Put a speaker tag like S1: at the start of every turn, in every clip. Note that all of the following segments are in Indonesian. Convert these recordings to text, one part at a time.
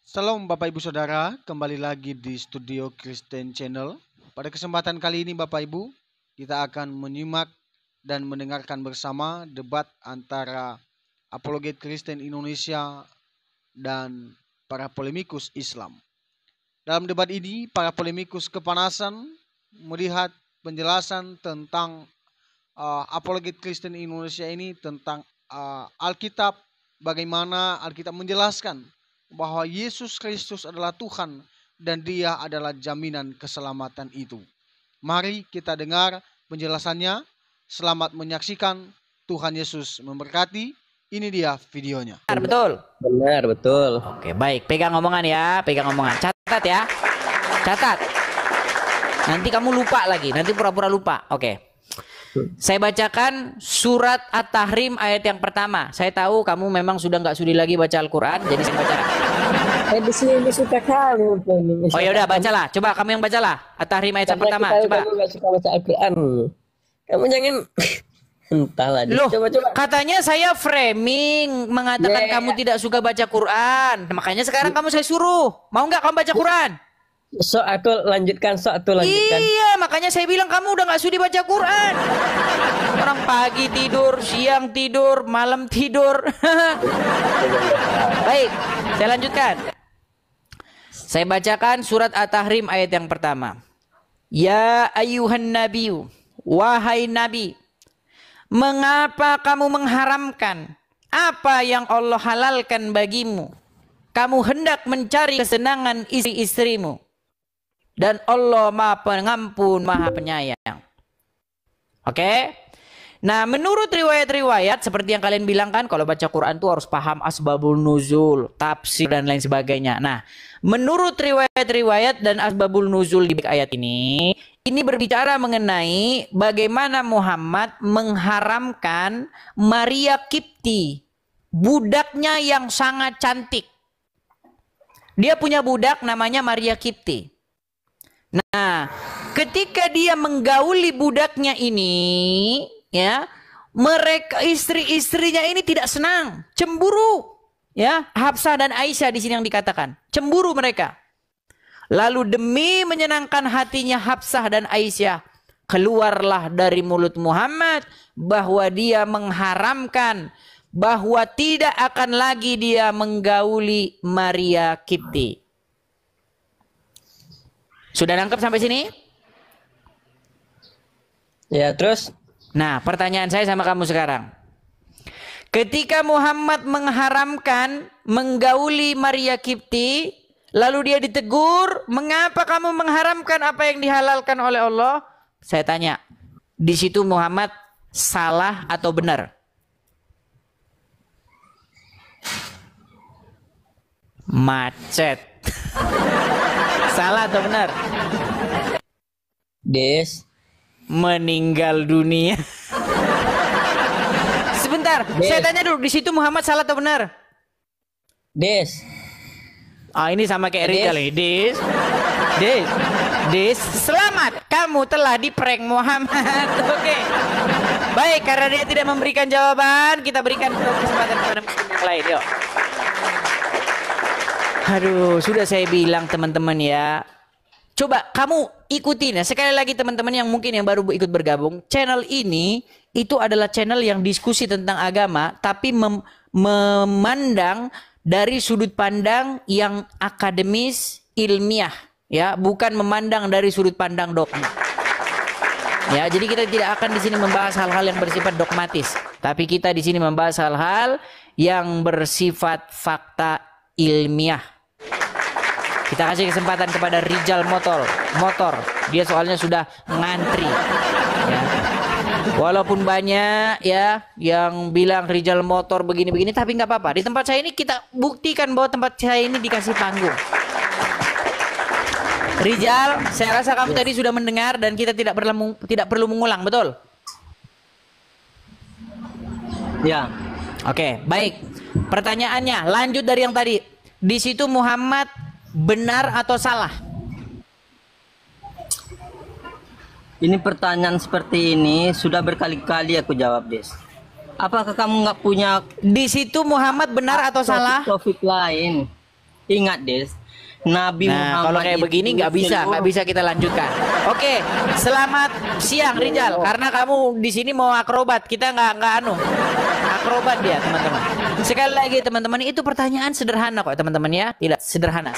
S1: Salam Bapak Ibu Saudara, kembali lagi di Studio Kristen Channel. Pada kesempatan kali ini Bapak Ibu, kita akan menyimak dan mendengarkan bersama debat antara apologet Kristen Indonesia dan para polemikus Islam. Dalam debat ini, para polemikus kepanasan melihat penjelasan tentang apologet Kristen Indonesia ini tentang Alkitab, bagaimana Alkitab menjelaskan bahwa Yesus Kristus adalah Tuhan dan Dia adalah jaminan keselamatan itu. Mari kita dengar penjelasannya. Selamat menyaksikan. Tuhan Yesus memberkati. Ini dia videonya.
S2: Benar, betul?
S3: Benar, betul.
S2: Oke, baik. Pegang omongan ya, pegang omongan. Catat ya. Catat. Nanti kamu lupa lagi, nanti pura-pura lupa. Oke. Saya bacakan surat At-Tahrim ayat yang pertama. Saya tahu kamu memang sudah nggak sudi lagi baca Al-Quran, jadi saya baca.
S3: Di sini suka kamu.
S2: Oh ya udah, bacalah. Coba kamu yang bacalah. At-Tahrim ayat yang pertama. Coba.
S3: Kamu nggak suka baca Al-Quran. Kamu jangan entahlah.
S2: Loh,
S3: coba.
S2: Katanya saya framing mengatakan kamu tidak suka baca Quran. Makanya sekarang kamu saya suruh. Mau nggak kamu baca Quran?
S3: Lanjutkan.
S2: Iya, makanya saya bilang kamu udah nggak sudi baca Quran. Orang pagi tidur, siang tidur, malam tidur. Baik, saya lanjutkan. Saya bacakan surat At-Tahrim ayat yang pertama. Ya ayuhan nabiyu, wahai nabi, mengapa kamu mengharamkan apa yang Allah halalkan bagimu? Kamu hendak mencari kesenangan istri-istrimu. Dan Allah Maha Pengampun, Maha Penyayang. Oke? Nah, menurut riwayat-riwayat seperti yang kalian bilang kan, kalau baca Quran tuh harus paham asbabul nuzul, tafsir dan lain sebagainya. Nah, menurut riwayat-riwayat dan asbabul nuzul di ayat ini berbicara mengenai bagaimana Muhammad mengharamkan Maria Kipti, budaknya yang sangat cantik. Dia punya budak namanya Maria Kipti. Nah, ketika dia menggauli budaknya ini, ya, mereka istri-istrinya ini tidak senang, cemburu, ya. Hafsah dan Aisyah di sini yang dikatakan, cemburu mereka. Lalu demi menyenangkan hatinya Hafsah dan Aisyah, keluarlah dari mulut Muhammad bahwa dia mengharamkan bahwa tidak akan lagi dia menggauli Maria Kipti. Sudah nangkep sampai sini?
S3: Ya, terus?
S2: Nah, pertanyaan saya sama kamu sekarang. Ketika Muhammad mengharamkan menggauli Maria Kipti, lalu dia ditegur, mengapa kamu mengharamkan apa yang dihalalkan oleh Allah? Saya tanya, di situ Muhammad salah atau benar? Macet. Salah atau benar?
S3: Des.
S2: Meninggal dunia. Sebentar, saya tanya dulu, di situ Muhammad salah atau benar?
S3: Des.
S2: Ah, ini sama kayak Rizal nih. Des, selamat, kamu telah di-prank Muhammad. Oke. Baik, karena dia tidak memberikan jawaban, kita berikan kesempatan kepada muslim yang lain. Yuk. Aduh, sudah saya bilang teman-teman ya. Coba kamu ikutin ya. Sekali lagi teman-teman yang mungkin yang baru ikut bergabung. Channel ini itu adalah channel yang diskusi tentang agama. Tapi memandang dari sudut pandang yang akademis, ilmiah. Ya, bukan memandang dari sudut pandang dogma. Ya, jadi kita tidak akan di sini membahas hal-hal yang bersifat dogmatis. Tapi kita di sini membahas hal-hal yang bersifat fakta ilmiah. Kita kasih kesempatan kepada Rizal motor. Dia soalnya sudah ngantri. Ya. Walaupun banyak ya yang bilang Rizal motor begini-begini, tapi nggak apa-apa. Di tempat saya ini kita buktikan bahwa tempat saya ini dikasih panggung. Rizal, saya rasa kamu tadi sudah mendengar dan kita tidak perlu mengulang, betul?
S3: Ya.
S2: Oke, baik. Pertanyaannya lanjut dari yang tadi. Di situ Muhammad benar atau salah?
S3: Ini pertanyaan seperti ini sudah berkali-kali aku jawab, Des. Apakah kamu nggak punya
S2: Di situ Muhammad benar atau salah?
S3: topik lain? Ingat Des, Nabi
S2: Nah,
S3: Muhammad
S2: kalau kayak
S3: itu
S2: begini nggak bisa kita lanjutkan. Oke, selamat siang Rijal, karena kamu di sini mau akrobat, kita nggak akrobat dia teman-teman. Sekali lagi teman-teman, itu pertanyaan sederhana kok teman-teman ya, tidak sederhana.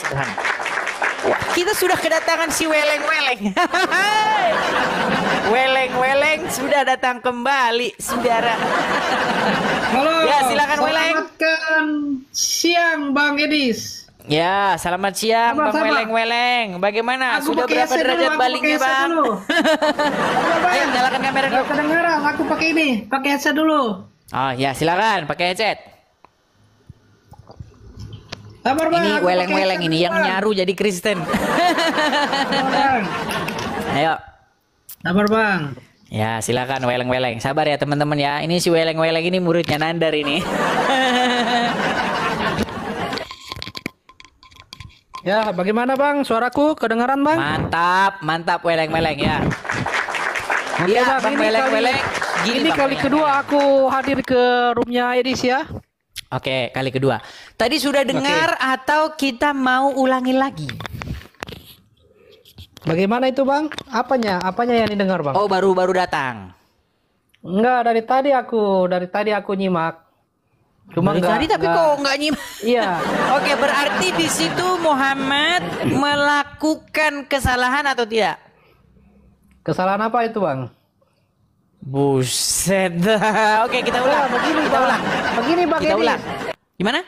S2: Wah, kita sudah kedatangan si weleng-weleng. Weleng-weleng sudah datang kembali, saudara.
S4: Halo.
S2: Ya, silakan Weleng.
S4: Selamatkan siang Bang Edis.
S2: Ya, selamat siang
S4: Sama-sama.
S2: Bang Weleng-weleng. Bagaimana?
S4: Aku
S2: Sudah
S4: pakai
S2: berapa
S4: headset dulu,
S2: derajat
S4: aku pakai
S2: baliknya,
S4: headset
S2: Bang?
S4: dulu.
S2: Ayo, nyalakan kamera dulu.
S4: Gak kedengaran, aku pakai ini, pakai headset dulu.
S2: Oh, ya, silakan pakai headset.
S4: Sabar Bang.
S2: Ini
S4: aku pakai
S2: weleng-weleng
S4: headset
S2: ini
S4: dulu,
S2: yang
S4: Bang.
S2: nyaru jadi Kristen.
S4: Sabar, Bang.
S2: Ayo.
S4: Sabar Bang.
S2: Ya, silakan weleng-weleng. Sabar ya teman-teman ya. Ini si weleng-weleng ini muridnya Nandar ini.
S4: Ya, bagaimana Bang? Suaraku kedengaran Bang?
S2: Mantap weleng-weleng ya.
S4: Oke,
S2: Iya,
S4: Bang,
S2: Bang
S4: ini
S2: weleng-weleng. Gini,
S4: Ini
S2: Bang
S4: kali
S2: weleng-weleng.
S4: kedua aku hadir ke roomnya Edis ya.
S2: Oke, kali kedua. Tadi sudah dengar atau kita mau ulangi lagi?
S4: Bagaimana itu Bang? Apanya yang didengar Bang?
S2: Oh, baru datang.
S4: Enggak, dari tadi aku nyimak. Cuma
S2: Dari tadi tapi kok nggak nyimak?
S4: Iya.
S2: Oke, berarti di situ Muhammad melakukan kesalahan atau tidak?
S4: Kesalahan apa itu Bang?
S2: Buset. Oke, kita ulang. Kita ulang.
S4: Begini Bang
S2: Kita
S4: Edis.
S2: ulang. Gimana?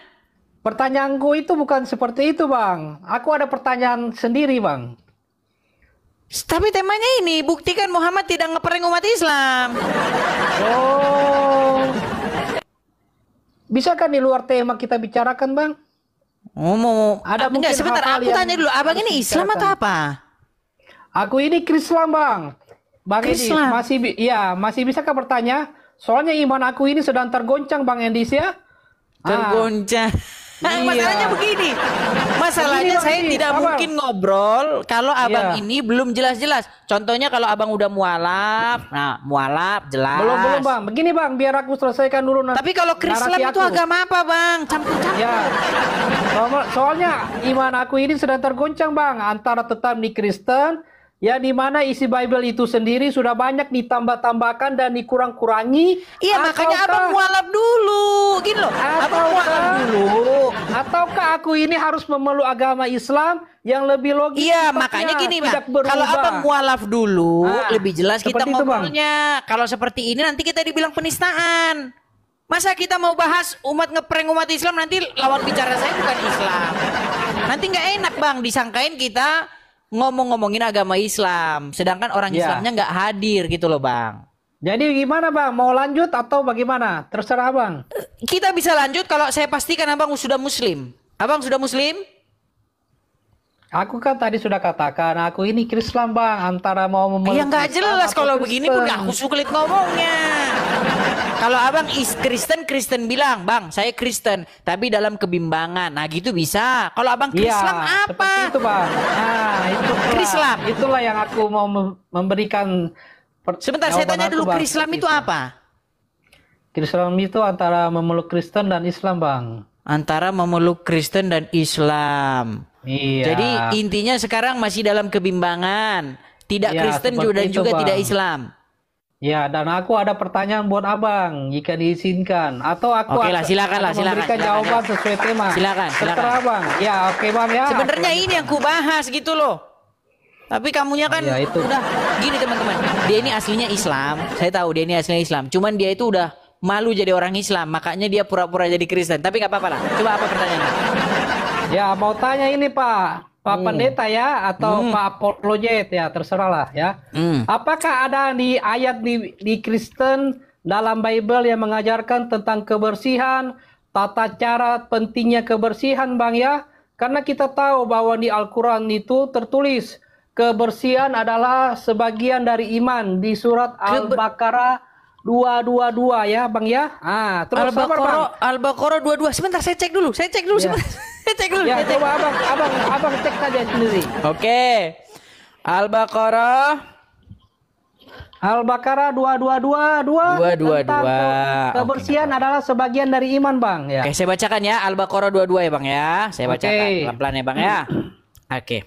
S4: Pertanyaanku itu bukan seperti itu Bang. Aku ada pertanyaan sendiri Bang.
S2: Tapi temanya ini buktikan Muhammad tidak ngeprank umat Islam.
S4: Oh. Bisa kan di luar tema kita bicarakan Bang?
S2: Ngomong.
S4: Ada
S2: Enggak,
S4: mungkin
S2: sebentar.
S4: hal-hal
S2: Aku
S4: yang
S2: tanya dulu. Abang ini
S4: harus
S2: Islam atau
S4: dibicarakan.
S2: apa?
S4: Aku ini Krislam Bang. Bang Edis
S2: Krislam.
S4: masih bisakah bertanya? Soalnya iman aku ini sedang tergoncang Bang Edis ya.
S2: Tergoncang.
S4: Iya.
S2: Masalahnya begini. Masalahnya
S4: Begini,
S2: saya
S4: Bang,
S2: tidak
S4: sabar.
S2: mungkin ngobrol kalau abang
S4: Iya.
S2: ini belum jelas-jelas. Contohnya kalau abang udah mualaf, nah mualaf jelas.
S4: Belum Bang. Begini Bang, biar aku selesaikan dulu
S2: Tapi kalau Krislam
S4: narasi
S2: itu
S4: aku.
S2: agama apa bang? Campur-campur.
S4: Ya, soalnya iman aku ini sedang tergoncang Bang antara tetap di Kristen, ya di mana isi Bible itu sendiri sudah banyak ditambah-tambahkan dan dikurang-kurangi.
S2: Iya makanya
S4: Ataukah-
S2: abang mualaf dulu, gini loh. Abang mualaf dulu.
S4: Ataukah aku ini harus memeluk agama Islam yang lebih logis?
S2: Iya
S4: sifatnya,
S2: makanya gini bang.
S4: tidak berubah.
S2: Kalau abang mualaf dulu,
S4: Ah,
S2: lebih jelas kita
S4: seperti itu, Bang.
S2: ngobrolnya. Kalau seperti ini nanti kita dibilang penistaan. Masa kita mau bahas ngeprank umat Islam nanti lawan bicara saya bukan Islam. Nanti nggak enak bang, disangkain kita ngomongin agama Islam, sedangkan orang
S4: Ya.
S2: Islamnya nggak hadir gitu loh bang.
S4: Jadi gimana Bang? Mau lanjut atau bagaimana? Terserah Bang.
S2: Kita bisa lanjut kalau saya pastikan abang sudah muslim. Abang sudah muslim?
S4: Aku kan tadi sudah katakan, aku ini Krislam Bang, antara mau memeluk
S2: Ya nggak
S4: Islam
S2: jelas
S4: atau
S2: kalau begini
S4: Kristen.
S2: pun aku sulit ngomongnya. Kalau abang Kristen bilang, bang saya Kristen, tapi dalam kebimbangan. Nah gitu bisa. Kalau abang
S4: Iya,
S2: Krislam
S4: seperti
S2: apa?
S4: itu Bang. Nah,
S2: Krislam.
S4: Itulah yang aku mau memberikan.
S2: Sebentar saya
S4: jawaban
S2: tanya
S4: aku,
S2: dulu
S4: Bang,
S2: Krislam
S4: seperti
S2: itu apa?
S4: Krislam itu antara memeluk Kristen dan Islam Bang.
S2: Antara memeluk Kristen dan Islam.
S4: Iya.
S2: Jadi intinya sekarang masih dalam kebimbangan. Tidak
S4: Iya,
S2: Kristen
S4: seperti
S2: dan
S4: itu,
S2: juga
S4: Bang.
S2: tidak Islam.
S4: Ya, dan aku ada pertanyaan buat Abang, jika diizinkan. Atau aku
S2: Oke lah, silakan lah, silakan,
S4: memberikan
S2: silakan,
S4: jawaban
S2: ya.
S4: sesuai tema.
S2: Silakan.
S4: Terserah Bang. Ya, oke Bang ya.
S2: Sebenarnya
S4: Aku
S2: ini yang ku bahas gitu loh. Tapi kamunya kan
S4: Iya, itu.
S2: udah gini teman-teman. Dia ini aslinya Islam. Saya tahu dia ini aslinya Islam. Cuman dia itu udah malu jadi orang Islam. Makanya dia pura-pura jadi Kristen. Tapi nggak apa-apa lah. Coba apa pertanyaannya?
S4: Ya, mau tanya ini Pak Pendeta ya, atau Pak Apologet ya, terserah lah ya. Apakah ada di ayat di Kristen dalam Bible yang mengajarkan tentang kebersihan, tata cara pentingnya kebersihan Bang ya? Karena kita tahu bahwa di Al-Quran itu tertulis kebersihan adalah sebagian dari iman di surat Al-Baqarah 222 ya Bang ya. Ah, terus sabar, Bang.
S2: Al-Baqarah 22. Sebentar saya cek dulu.
S4: Ya.
S2: Sebentar. Saya cek dulu.
S4: Ya,
S2: saya cek.
S4: coba abang cek saja sendiri.
S2: Oke. Al-Baqarah
S4: Al-Baqarah 2222 tentang
S2: 222.
S4: kebersihan
S2: Oke,
S4: adalah sebagian dari iman, Bang. Ya.
S2: Oke, saya bacakan ya Al-Baqarah 22 ya Bang ya. Saya bacakan
S4: Oke.
S2: pelan-pelan ya Bang ya. Oke.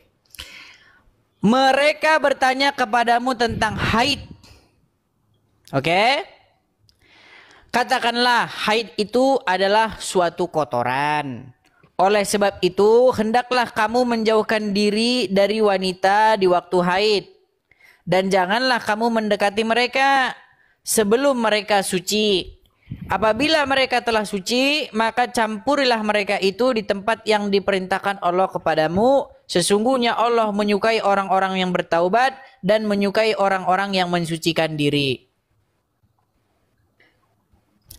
S2: Mereka bertanya kepadamu tentang haid. Oke. Katakanlah haid itu adalah suatu kotoran. Oleh sebab itu hendaklah kamu menjauhkan diri dari wanita di waktu haid. Dan janganlah kamu mendekati mereka sebelum mereka suci. Apabila mereka telah suci, maka campurilah mereka itu di tempat yang diperintahkan Allah kepadamu. Sesungguhnya Allah menyukai orang-orang yang bertaubat dan menyukai orang-orang yang mensucikan diri.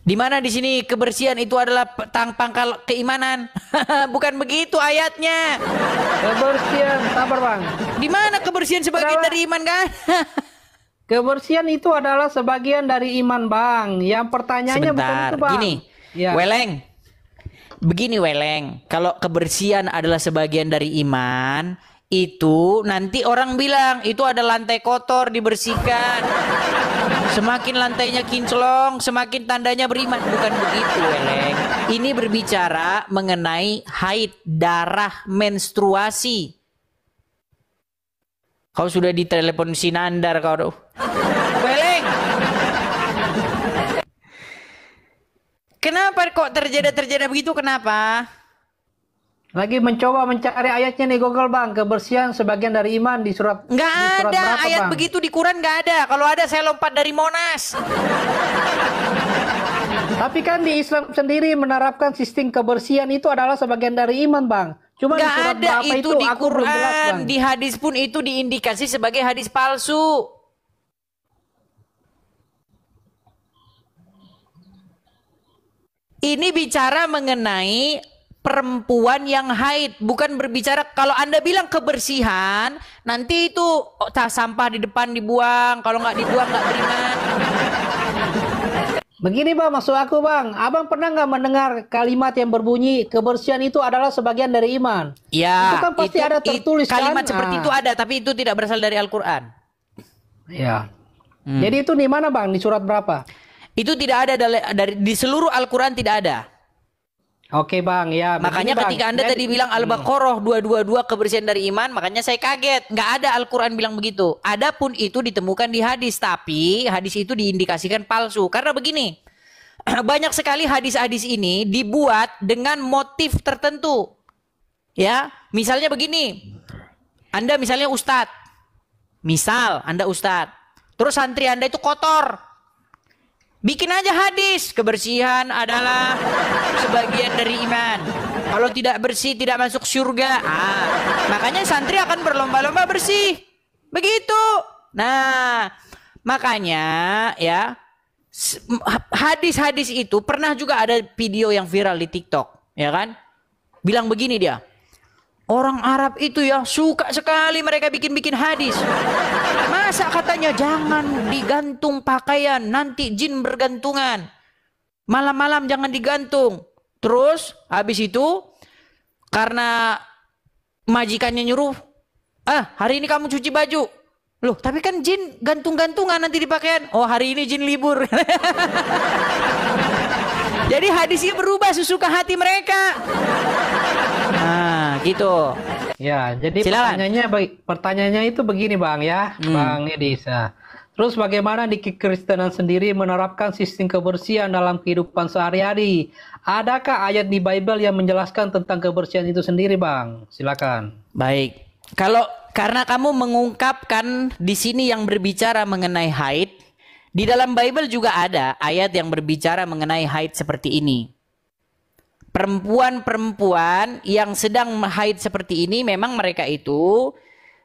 S2: Di mana di sini kebersihan itu adalah pangkal keimanan? Bukan begitu ayatnya.
S4: Kebersihan, sabar, Bang.
S2: Di mana kebersihan sebagian dari iman kan?
S4: Kebersihan itu adalah sebagian dari iman, Bang. Yang pertanyaannya bukan
S2: Sebentar,
S4: itu, Bang.
S2: gini,
S4: Ya.
S2: Weleng. Begini Weleng, kalau kebersihan adalah sebagian dari iman, itu nanti orang bilang itu ada lantai kotor dibersihkan. Semakin lantainya kinclong, semakin tandanya beriman. Bukan begitu Weleng. Ini berbicara mengenai haid, darah, menstruasi. Kau sudah ditelepon Sinandar kau. Weleng. Kenapa kok terjadi begitu? Kenapa?
S4: Lagi mencoba mencari ayatnya nih Google, Bang. Kebersihan sebagian dari iman di surat.
S2: Nggak
S4: di surat
S2: ada
S4: berapa,
S2: ayat
S4: Bang?
S2: begitu di Quran, nggak ada. Kalau ada saya lompat dari Monas.
S4: Tapi kan di Islam sendiri menerapkan sistem kebersihan itu adalah sebagian dari iman, Bang. Cuma di
S2: Nggak
S4: surat
S2: ada
S4: berapa
S2: itu di
S4: aku belum jelas,
S2: Quran.
S4: Bang.
S2: Di hadis pun itu diindikasi sebagai hadis palsu. Ini bicara mengenai perempuan yang haid, bukan berbicara kalau Anda bilang kebersihan, nanti itu sampah di depan dibuang, kalau nggak dibuang nggak beriman.
S4: Begini, Bang, maksud aku, Bang. Abang pernah nggak mendengar kalimat yang berbunyi kebersihan itu adalah sebagian dari iman?
S2: Ya,
S4: Itu kan pasti ada tertulis
S2: kalimat
S4: kan?
S2: seperti itu ada, tapi itu tidak berasal dari Al-Quran.
S4: Ya. Jadi itu di mana, Bang? Di surat berapa?
S2: Itu tidak ada dari di seluruh Al-Quran tidak ada.
S4: Oke, Bang, ya.
S2: Makanya
S4: begini, Bang.
S2: ketika Anda tadi bilang Al-Baqarah 222 kebersihan dari iman, makanya saya kaget. Nggak ada Al-Quran bilang begitu. Adapun itu ditemukan di hadis, tapi hadis itu diindikasikan palsu. Karena begini, banyak sekali hadis-hadis ini dibuat dengan motif tertentu. Ya, misalnya begini. Anda misalnya ustadz. Misal Anda ustadz. Terus santri Anda itu kotor. Bikin aja hadis, kebersihan adalah sebagian dari iman. Kalau tidak bersih tidak masuk surga. Makanya santri akan berlomba-lomba bersih. Begitu. Nah, makanya ya hadis-hadis itu pernah juga ada video yang viral di TikTok, ya kan? Bilang begini dia. Orang Arab itu ya suka sekali mereka bikin-bikin hadis. Masa katanya jangan digantung pakaian, nanti jin bergantungan. Malam-malam jangan digantung. Terus habis itu karena majikannya nyuruh, hari ini kamu cuci baju. Loh, tapi kan jin gantung-gantungan nanti di pakaian. Oh, hari ini jin libur. Jadi hadisnya berubah sesuka hati mereka. Nah, gitu.
S4: Ya, jadi
S2: Silakan.
S4: pertanyaannya itu begini, Bang, ya, Bang Yedis. Terus bagaimana di kekristenan sendiri menerapkan sistem kebersihan dalam kehidupan sehari-hari? Adakah ayat di Bible yang menjelaskan tentang kebersihan itu sendiri, Bang? Silakan.
S2: Baik. Karena kamu mengungkapkan di sini yang berbicara mengenai haid, di dalam Bible juga ada ayat yang berbicara mengenai haid seperti ini. Perempuan-perempuan yang sedang haid seperti ini memang mereka itu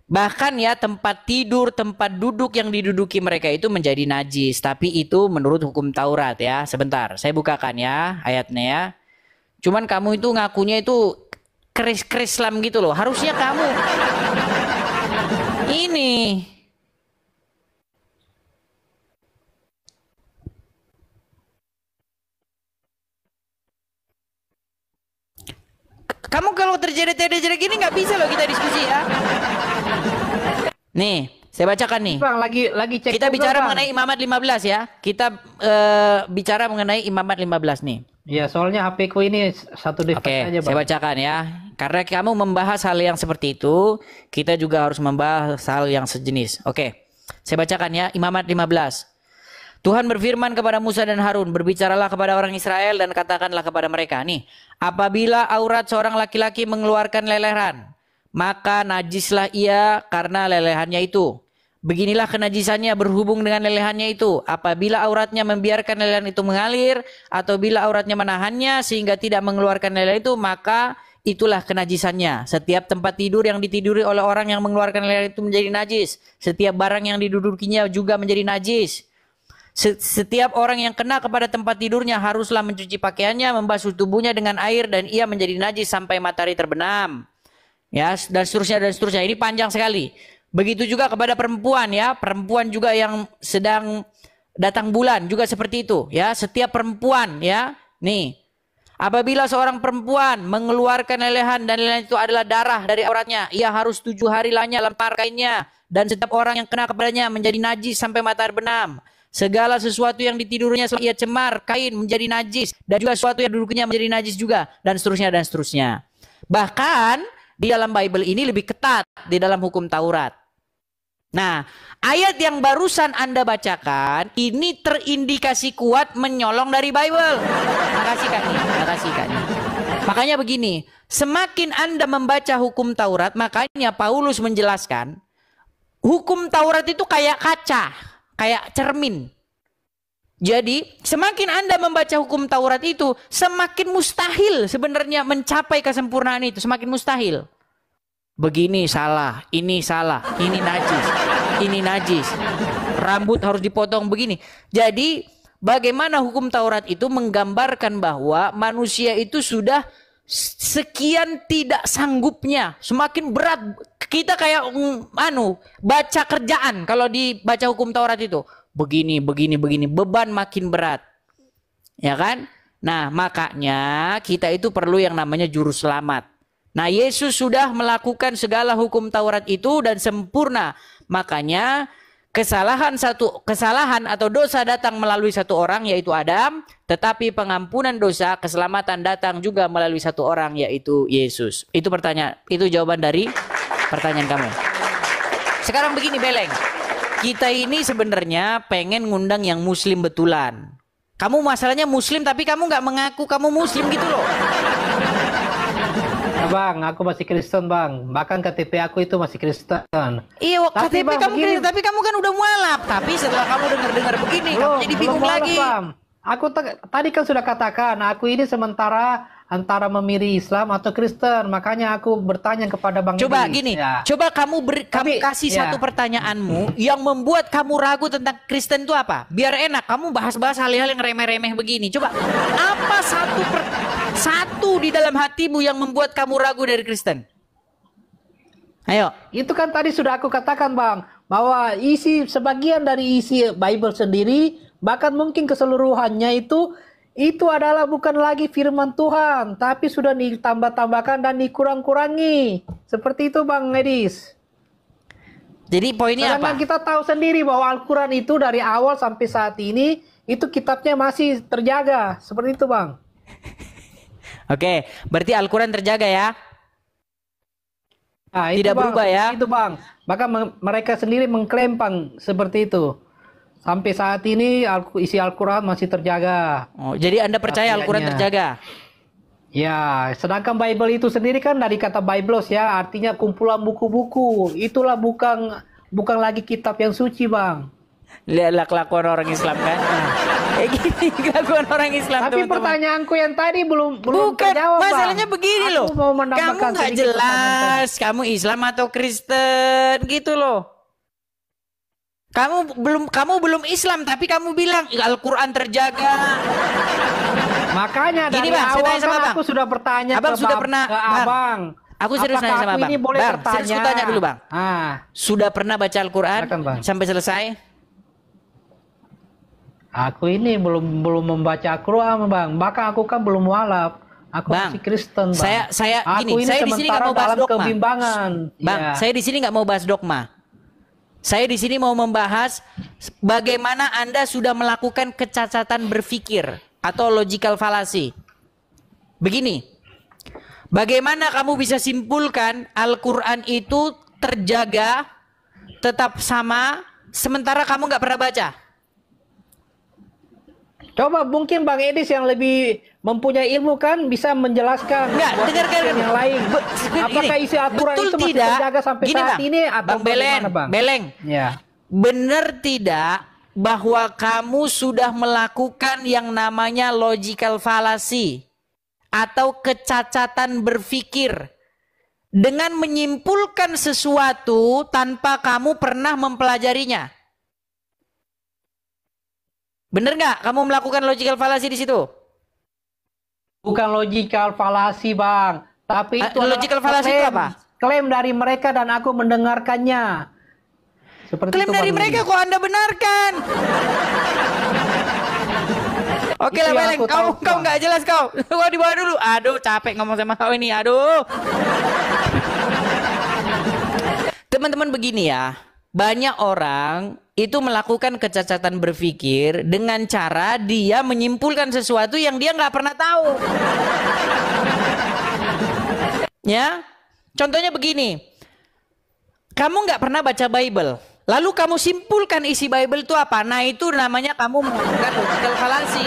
S2: bahkan ya tempat tidur, tempat duduk yang diduduki mereka itu menjadi najis. Tapi itu menurut hukum Taurat ya. Sebentar, saya bukakan ya ayatnya ya. Cuman kamu itu ngakunya itu keris-kerislam gitu loh. Harusnya kamu ini kamu kalau terjadi gini nggak bisa loh kita diskusi ya. Nih, Saya bacakan nih.
S4: Bang, lagi cek.
S2: Kita
S4: Google,
S2: bicara
S4: Bang.
S2: mengenai imamat 15 ya. Kita bicara mengenai imamat 15 nih.
S4: Ya, soalnya HP ku ini satu device
S2: Oke,
S4: aja, Bang.
S2: saya bacakan ya. Karena kamu membahas hal yang seperti itu, kita juga harus membahas hal yang sejenis. Oke, saya bacakan ya, imamat 15. Tuhan berfirman kepada Musa dan Harun, berbicaralah kepada orang Israel dan katakanlah kepada mereka. Nih, apabila aurat seorang laki-laki mengeluarkan lelehan, maka najislah ia karena lelehannya itu. Beginilah kenajisannya berhubung dengan lelehannya itu. Apabila auratnya membiarkan lelehan itu mengalir, atau bila auratnya menahannya sehingga tidak mengeluarkan lelehan itu, maka itulah kenajisannya. Setiap tempat tidur yang ditiduri oleh orang yang mengeluarkan lelehan itu menjadi najis. Setiap barang yang didudukinya juga menjadi najis. Setiap orang yang kena kepada tempat tidurnya haruslah mencuci pakaiannya, membasuh tubuhnya dengan air, dan ia menjadi najis sampai matahari terbenam. Ya, dan seterusnya dan seterusnya. Ini panjang sekali. Begitu juga kepada perempuan ya, perempuan juga yang sedang datang bulan juga seperti itu ya. Setiap perempuan ya, nih, apabila seorang perempuan mengeluarkan lelehan dan lelehan itu adalah darah dari auratnya, ia harus 7 hari lamanya lempar kainnya, dan setiap orang yang kena kepadanya menjadi najis sampai matahari berbenam. Segala sesuatu yang ditidurnya selama ia cemar kain menjadi najis, dan juga sesuatu yang duduknya menjadi najis juga, dan seterusnya dan seterusnya. Bahkan di dalam Bible ini lebih ketat di dalam hukum Taurat. Nah, ayat yang barusan Anda bacakan ini terindikasi kuat menyolong dari Bible. Makasih Kak Ni, makasih Kak Ni. Makanya begini, semakin Anda membaca hukum Taurat, makanya Paulus menjelaskan hukum Taurat itu kayak kaca, kayak cermin. Jadi, semakin Anda membaca hukum Taurat itu, semakin mustahil sebenarnya mencapai kesempurnaan itu, semakin mustahil. Begini salah, ini najis, ini najis. Rambut harus dipotong begini. Jadi bagaimana hukum Taurat itu menggambarkan bahwa manusia itu sudah sekian tidak sanggupnya, semakin berat. Kita kayak baca kerjaan kalau dibaca hukum Taurat itu. Begini, beban makin berat. Ya kan? Nah, makanya kita itu perlu yang namanya juru selamat. Nah, Yesus sudah melakukan segala hukum Taurat itu dan sempurna. Makanya kesalahan atau dosa datang melalui satu orang yaitu Adam, tetapi pengampunan dosa, keselamatan datang juga melalui satu orang yaitu Yesus. Itu pertanyaan, itu jawaban dari pertanyaan kamu. Sekarang begini Beleng. Kita ini sebenarnya pengen ngundang yang muslim betulan. Kamu masalahnya muslim tapi kamu nggak mengaku kamu muslim gitu loh.
S4: Bang, aku masih Kristen, Bang. Bahkan KTP aku itu masih Kristen.
S2: Iya,
S4: tapi
S2: KTP
S4: bang,
S2: kamu Kristen, tapi kamu kan udah mualaf. Tapi setelah kamu dengar begini, kamu jadi bingung lagi.
S4: Bang. Aku tadi kan sudah katakan, aku ini sementara antara memilih Islam atau Kristen. Makanya aku bertanya kepada Bang
S2: Coba
S4: Edis,
S2: gini,
S4: ya.
S2: coba kamu kasih satu pertanyaanmu yang membuat kamu ragu tentang Kristen itu apa? Biar enak, kamu bahas-bahas hal-hal yang remeh-remeh begini. Coba, apa satu di dalam hatimu yang membuat kamu ragu dari Kristen? Ayo.
S4: Itu kan tadi sudah aku katakan, Bang, bahwa sebagian dari isi Bible sendiri, bahkan mungkin keseluruhannya itu adalah bukan lagi firman Tuhan, tapi sudah ditambah-tambahkan dan dikurang-kurangi. Seperti itu, Bang Edis.
S2: Jadi poinnya apa?
S4: Kita tahu sendiri bahwa Al-Quran itu dari awal sampai saat ini, itu kitabnya masih terjaga. Seperti itu, Bang.
S2: Oke, berarti Al-Quran terjaga ya?
S4: Nah,
S2: tidak
S4: Bang,
S2: berubah ya?
S4: Itu, Bang. Bahkan mereka sendiri mengklaim, Bang, seperti itu. Sampai saat ini isi Al-Quran masih terjaga.
S2: Oh, jadi Anda percaya Al-Quran terjaga?
S4: Ya, sedangkan Bible itu sendiri kan dari kata Biblos ya, artinya kumpulan buku-buku. Itulah bukan lagi kitab yang suci, Bang.
S2: Lihatlah kelakuan orang Islam kan. Gini kelakuan orang Islam.
S4: Tapi
S2: teman-teman.
S4: Pertanyaanku yang tadi belum
S2: bukan
S4: terjawab,
S2: masalahnya
S4: Bang.
S2: begini loh. Kamu nggak jelas kamu Islam atau Kristen gitu loh. Kamu belum Islam tapi kamu bilang Al-Quran terjaga.
S4: Makanya dari
S2: Bang,
S4: awal
S2: sama
S4: kan aku sudah bertanya
S2: Abang
S4: ke
S2: sudah pernah
S4: Abang.
S2: Aku serius nanya sama Bang. Bang, serius tanya dulu Bang. Sudah pernah baca Al-Quran sampai selesai?
S4: Aku ini belum membaca Al-Quran, Bang. Bahkan aku kan belum mualaf. Aku
S2: Bang,
S4: masih Kristen, Bang.
S2: Saya di sini nggak mau bahas dogma.
S4: Kebimbangan.
S2: Bang, saya di sini nggak mau bahas dogma. Saya di sini mau membahas bagaimana Anda sudah melakukan kecacatan berpikir atau logical fallacy. Begini, bagaimana kamu bisa simpulkan Al-Quran itu terjaga, tetap sama, sementara kamu nggak pernah baca?
S4: Coba mungkin Bang Edis yang lebih mempunyai ilmu kan bisa menjelaskan.
S2: Enggak, dengarkan
S4: yang lain. Apakah isi aturan
S2: betul
S4: itu masih
S2: tidak?
S4: terjaga sampai
S2: Gini,
S4: saat
S2: Bang.
S4: ini atau
S2: Bang Beleng,
S4: bagaimana, Bang?
S2: Beleng.
S4: Ya.
S2: Benar tidak bahwa kamu sudah melakukan yang namanya logical fallacy atau kecacatan berpikir dengan menyimpulkan sesuatu tanpa kamu pernah mempelajarinya? Bener nggak kamu melakukan logical fallacy di situ?
S4: Bukan logical fallacy, Bang. Tapi itu
S2: logical fallacy itu apa?
S4: Klaim dari mereka dan aku mendengarkannya. Seperti
S2: Klaim
S4: itu,
S2: dari
S4: Bang
S2: mereka
S4: Edis.
S2: kok Anda benarkan? Oke
S4: Itu
S2: lah
S4: yang
S2: Beleng,
S4: aku tahu,
S2: kau
S4: Bang.
S2: nggak jelas kau. Gua dibawa dulu. Aduh, capek ngomong sama kau ini. Aduh. Teman-teman begini ya. Banyak orang itu melakukan kecacatan berpikir dengan cara dia menyimpulkan sesuatu yang dia nggak pernah tahu. Ya, contohnya begini. Kamu nggak pernah baca Bible, lalu kamu simpulkan isi Bible itu apa? Nah, itu namanya kamu melakukan logical fallacy.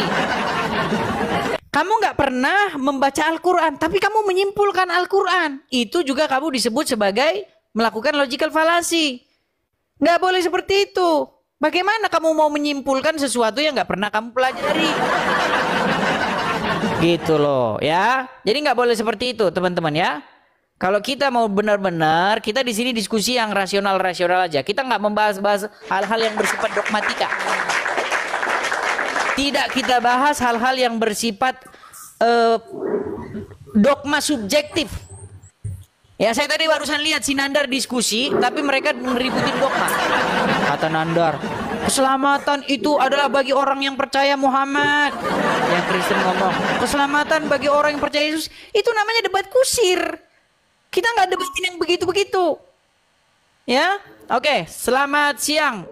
S2: Kamu nggak pernah membaca Al-Quran, tapi kamu menyimpulkan Al-Quran. Itu juga kamu disebut sebagai melakukan logical fallacy. Nggak boleh seperti itu. Bagaimana kamu mau menyimpulkan sesuatu yang nggak pernah kamu pelajari? Gitu loh ya. Jadi nggak boleh seperti itu teman-teman ya. Kalau kita mau benar-benar, kita di sini diskusi yang rasional-rasional aja. Kita nggak membahas-bahas hal-hal yang bersifat dogmatika. Tidak kita bahas hal-hal yang bersifat dogma subjektif. Ya, saya tadi barusan lihat si Nandar diskusi, tapi mereka ngeributin dogma. Kata Nandar, keselamatan itu adalah bagi orang yang percaya Muhammad. Yang Kristen ngomong, keselamatan bagi orang yang percaya Yesus. Itu namanya debat kusir. Kita nggak debatin yang begitu-begitu. Ya, oke. Selamat siang,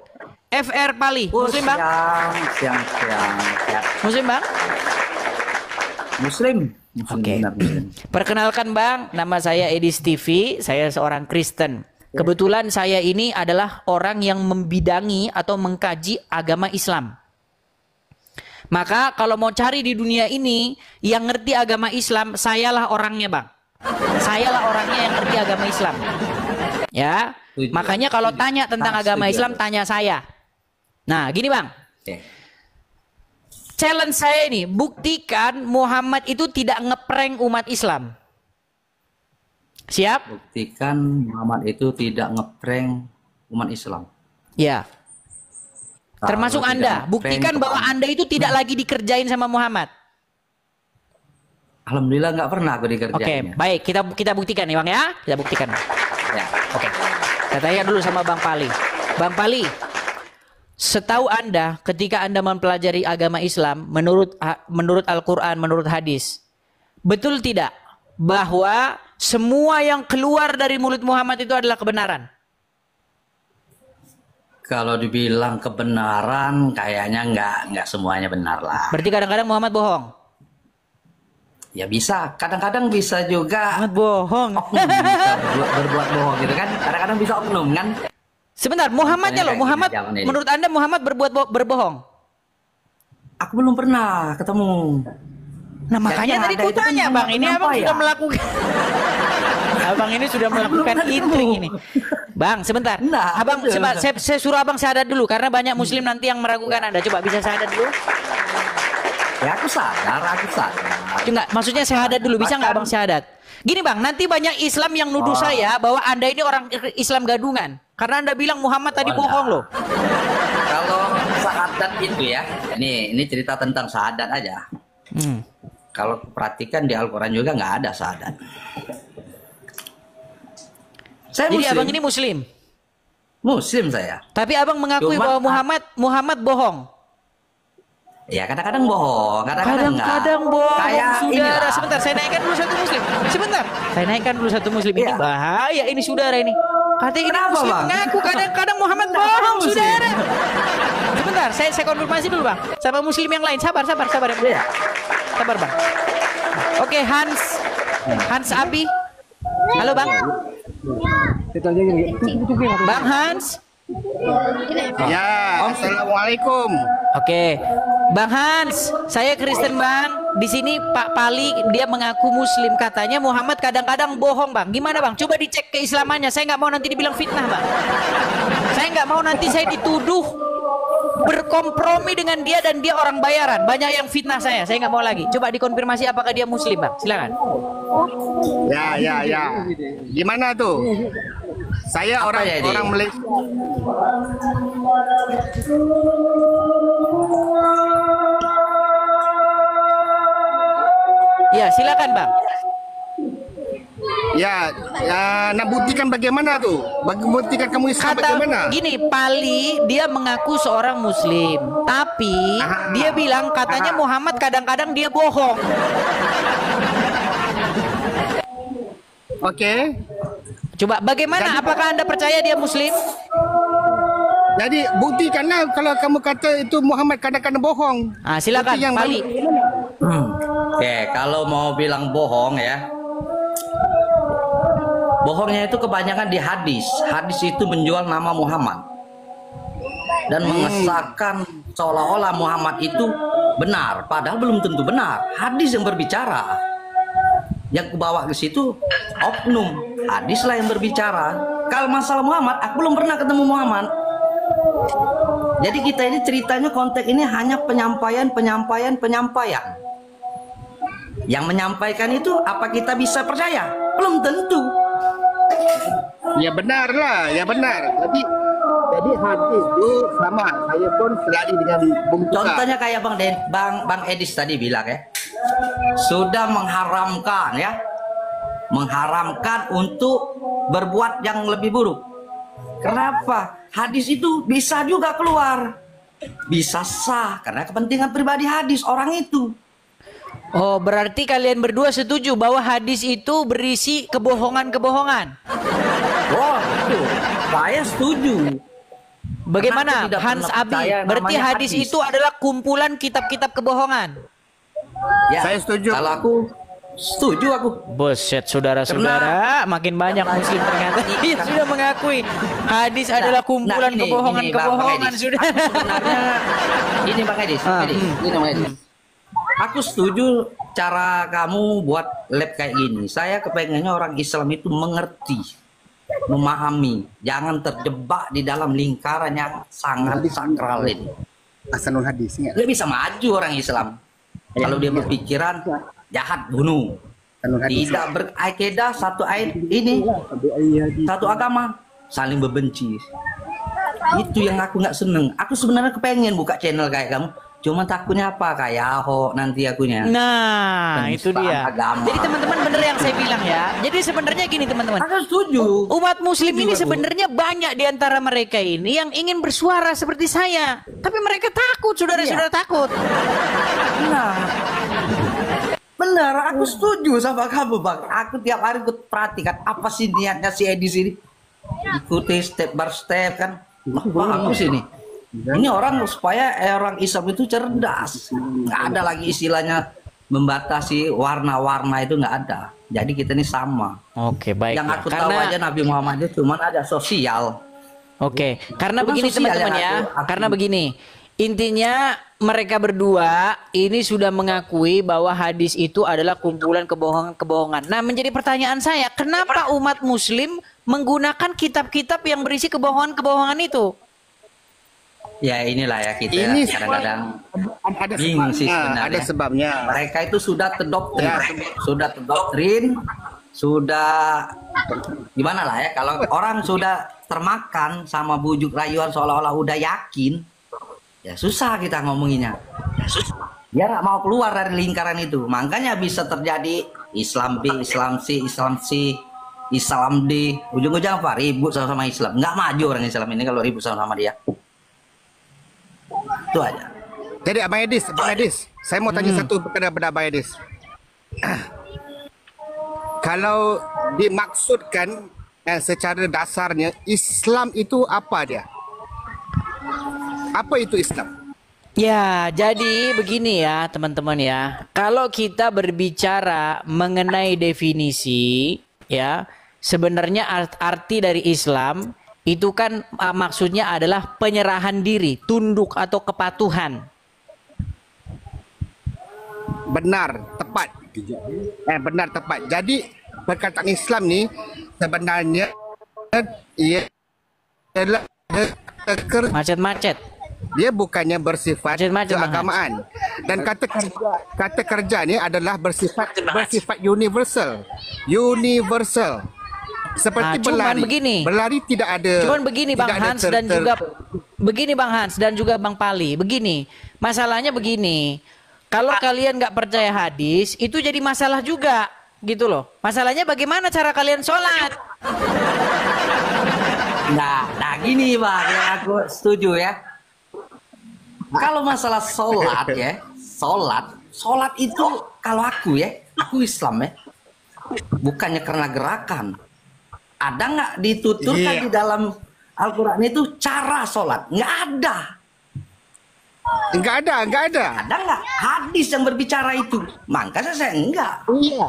S2: FR Pali. Muslim bang?
S5: Siang.
S2: Muslim bang?
S5: Muslim.
S2: Oke.
S5: Benar, Muslim.
S2: Perkenalkan bang, nama saya Edis TV. Saya seorang Kristen. Kebetulan saya ini adalah orang yang membidangi atau mengkaji agama Islam. Maka kalau mau cari di dunia ini yang ngerti agama Islam, sayalah orangnya bang. Sayalah orangnya yang ngerti agama Islam. Ya,
S5: Setuju.
S2: makanya kalau tanya tentang agama
S5: Setuju.
S2: Islam, tanya saya. Nah, gini bang.
S5: Oke.
S2: Challenge saya ini, buktikan Muhammad itu tidak ngeprank umat Islam. Siap?
S5: Buktikan Muhammad itu tidak ngeprank umat Islam.
S2: Ya. Termasuk
S5: Kalau
S2: Anda.
S5: tidak
S2: Buktikan
S5: ngeprank,
S2: bahwa Anda itu tidak lagi dikerjain sama Muhammad.
S5: Alhamdulillah nggak pernah aku
S2: Oke,
S5: dikerjain.
S2: baik. Kita buktikan nih Bang ya. Kita buktikan.
S5: Ya.
S2: Oke. Saya tanya dulu sama Bang Pali. Bang Pali, setahu Anda ketika Anda mempelajari agama Islam menurut Al-Quran, menurut hadis, betul tidak bahwa semua yang keluar dari mulut Muhammad itu adalah kebenaran?
S5: Kalau dibilang kebenaran, kayaknya nggak semuanya benar lah.
S2: Berarti kadang-kadang Muhammad bohong.
S5: Ya bisa, kadang-kadang bisa juga
S2: Muhammad bohong.
S5: oknum bisa berbuat bohong gitu kan. Kadang-kadang bisa oknum kan.
S2: Sebentar, Muhammadnya loh.
S5: Kayak gini
S2: Muhammad,
S5: zaman ini.
S2: menurut Anda Muhammad berbohong?
S5: Aku belum pernah ketemu.
S2: Nah makanya
S5: Yang
S2: tadi
S5: ada
S2: ku
S5: itu kan
S2: tanya bang, ini
S5: kenapa
S2: abang
S5: ya?
S2: sudah melakukan, abang ini sudah melakukan
S5: pernah
S2: intrik
S5: ketemu.
S2: ini. Bang, sebentar,
S5: Nah,
S2: abang,
S5: betul.
S2: saya suruh abang syahadat dulu karena banyak Muslim nanti yang meragukan Anda. Coba bisa syahadat dulu?
S5: Ya aku sadar.
S2: Enggak, maksudnya syahadat dulu, bisa nggak abang syahadat? Gini bang, nanti banyak Islam yang nuduh saya bahwa Anda ini orang Islam gadungan karena Anda bilang Muhammad tadi
S5: Oh,
S2: bohong loh.
S5: Kalau syahadat itu ya, ini cerita tentang syahadat aja. Kalau perhatikan di Al-Quran juga nggak ada syahadat. Saya
S2: Jadi
S5: Muslim.
S2: abang ini Muslim,
S5: Muslim saya.
S2: tapi abang mengakui
S5: Cuma-
S2: bahwa Muhammad bohong.
S5: Ya kadang-kadang bohong, kadang-kadang enggak.
S2: Kadang-kadang bohong,
S5: Kayak
S2: saudara.
S5: inilah.
S2: Sebentar, saya naikkan dulu satu muslim. Sebentar, saya naikkan dulu satu muslim. Ini
S5: Iya.
S2: bahaya ini saudara ini. Katanya ini
S5: Kenapa,
S2: muslim
S5: Bang?
S2: mengaku kadang-kadang Muhammad bohong, saudara. Sebentar, saya konfirmasi dulu bang. Sama muslim yang lain, sabar ya.
S5: Iya.
S2: Sabar bang. Oke, Hans Abi. Halo bang. Bang Hans.
S6: Ya, assalamualaikum.
S2: Oke, Bang Hans, saya Kristen Bang. Di sini Pak Pali dia mengaku Muslim, katanya Muhammad kadang-kadang bohong Bang. Gimana Bang? Coba dicek keislamannya. Saya nggak mau nanti dibilang fitnah Bang. Saya nggak mau nanti saya dituduh berkompromi dengan dia dan dia orang bayaran. Banyak yang fitnah saya nggak mau lagi. Coba dikonfirmasi apakah dia Muslim Bang. Silakan.
S6: Ya. Gimana tuh? Saya
S5: Apa ya, Di?
S6: orang Malaysia.
S2: Ya silakan Bang.
S6: Ya, nak buktikan bagaimana tuh? Buktikan kamu Islam bagaimana?
S2: Gini, Pali dia mengaku seorang Muslim, tapi dia bilang katanya Muhammad kadang-kadang dia bohong.
S6: Oke.
S2: Coba bagaimana? Apakah Anda percaya dia Muslim?
S6: Jadi buktikanlah kalau kamu kata itu Muhammad kadang-kadang bohong.
S2: Ah, silakan
S6: Bukti yang
S2: Pali.
S5: Oke, kalau mau bilang bohong ya. Bohongnya itu kebanyakan di hadis. Hadis itu menjual nama Muhammad. Dan mengesahkan seolah-olah Muhammad itu benar, padahal belum tentu benar. Hadis yang berbicara. Yang kubawa ke situ oknum, hadislah yang berbicara. Kalau masalah Muhammad, aku belum pernah ketemu Muhammad. Jadi kita ini ceritanya konteks ini hanya penyampaian. Yang menyampaikan itu apa kita bisa percaya? Belum tentu.
S6: Ya benar lah, ya benar. Jadi hadis itu sama. Saya pun selari dengan bung Tuka.
S5: Contohnya kayak Bang Edis tadi bilang ya, sudah mengharamkan ya, mengharamkan untuk berbuat yang lebih buruk. Kenapa? Hadis itu bisa juga keluar, bisa sah karena kepentingan pribadi hadis orang itu.
S2: Oh, berarti kalian berdua setuju bahwa hadis itu berisi kebohongan-kebohongan.
S5: Oh, itu saya setuju.
S2: Bagaimana
S5: Karena aku tidak
S2: Hans
S5: pernah
S2: Abi?
S5: percaya
S2: Berarti
S5: namanya
S2: hadis
S5: hadis.
S2: itu adalah kumpulan kitab-kitab kebohongan.
S5: Ya,
S6: Saya setuju.
S5: Kalau aku setuju aku.
S2: Buset, saudara-saudara, makin banyak muslim ternyata yang sudah mengakui hadis adalah kumpulan
S5: ini,
S2: kebohongan-kebohongan,
S5: Bang Edis.
S2: sudah.
S5: Aku sebenarnya ini Bang Edis, ini Bang Edis. Aku setuju cara kamu buat lab kayak gini. Saya kepengennya orang Islam itu mengerti, memahami, jangan terjebak di dalam lingkaran yang sangat sakral ini.
S6: Hasanul hadis ingat.
S5: Dia bisa maju orang Islam kalau dia berpikiran jahat bunuh,
S6: Hasanul hadis.
S5: tidak berakidah satu ayat ini, satu agama saling membenci. Itu yang aku nggak seneng. Aku sebenarnya kepengen buka channel kayak kamu. Cuma takutnya apa? Kayak Ahok nanti akunya.
S2: Nah, itu
S5: Penistaan
S2: dia.
S5: agama.
S2: Jadi teman-teman bener yang saya bilang ya. Jadi sebenarnya gini teman-teman.
S5: Aku setuju.
S2: Umat muslim ini
S5: Setuju, aku.
S2: sebenarnya banyak di antara mereka ini yang ingin bersuara seperti saya. Tapi mereka takut, saudara-saudara takut.
S5: Benar. Benar, aku setuju sama kamu Bang. Aku tiap hari ikut perhatikan apa sih niatnya si Edis ini. Ikuti step by step kan. Bagus ini. Ini orang supaya orang Islam itu cerdas. Nggak ada lagi istilahnya membatasi warna-warna itu nggak ada. Jadi kita ini sama.
S2: Oke, baik.
S5: Yang aku tahu aja Nabi Muhammad itu cuma ada sosial.
S2: Oke, karena
S5: Cuma
S2: begini
S5: sosial
S2: teman-teman
S5: yang
S2: ya.
S5: aku-
S2: Karena begini. Intinya mereka berdua ini sudah mengakui bahwa hadis itu adalah kumpulan kebohongan-kebohongan. Nah, menjadi pertanyaan saya, kenapa umat muslim menggunakan kitab-kitab yang berisi kebohongan-kebohongan itu?
S5: Ya inilah ya kita
S6: Ini
S5: kadang-kadang
S6: ada
S5: bingung sih
S6: sebabnya,
S5: sebenarnya.
S6: ada sebabnya.
S5: Mereka itu sudah terdoktrin,
S6: Ya.
S5: sudah gimana lah ya, kalau orang sudah termakan sama bujuk rayuan seolah-olah udah yakin, ya susah kita ngomonginnya. Dia nggak mau keluar dari lingkaran itu, makanya bisa terjadi Islam B, Islam C, Islam C, Islam D, ujung-ujung apa? Ribut sama Islam. Nggak maju orang Islam ini kalau ribut sama dia. Itu aja.
S6: Jadi Abang Edis, saya mau tanya satu perkara pada Abang Edis. Kalau dimaksudkan secara dasarnya Islam itu apa dia? Apa itu Islam?
S2: Ya, jadi begini ya teman-teman ya. Kalau kita berbicara mengenai definisi ya, sebenarnya arti dari Islam itu kan maksudnya adalah penyerahan diri, tunduk atau kepatuhan.
S6: Benar, tepat. Benar, tepat. Jadi perkataan Islam ni sebenarnya ia adalah
S2: Macet-macet.
S6: dia bukannya bersifat
S2: Macet-macet, Bang
S6: keagamaan. Dan kata kerja ni adalah bersifat universal. Universal. Seperti
S2: cuman
S6: berlari.
S2: begini.
S6: Berlari tidak ada.
S2: Cuman begini Bang
S6: tidak ada
S2: Hans dan juga begini Bang Hans dan juga Bang Pali. Begini. Masalahnya begini. Kalau kalian nggak percaya hadis, itu jadi masalah juga, gitu loh. Masalahnya bagaimana cara kalian sholat?
S5: Nah gini Bang, yang aku setuju ya. Kalau masalah sholat ya, sholat itu kalau aku Islam ya, bukannya karena gerakan. Ada nggak dituturkan di dalam Al-Quran itu cara sholat? Nggak ada.
S6: Enggak ada.
S5: Ada nggak hadis yang berbicara itu? Makanya saya enggak.
S6: Iya.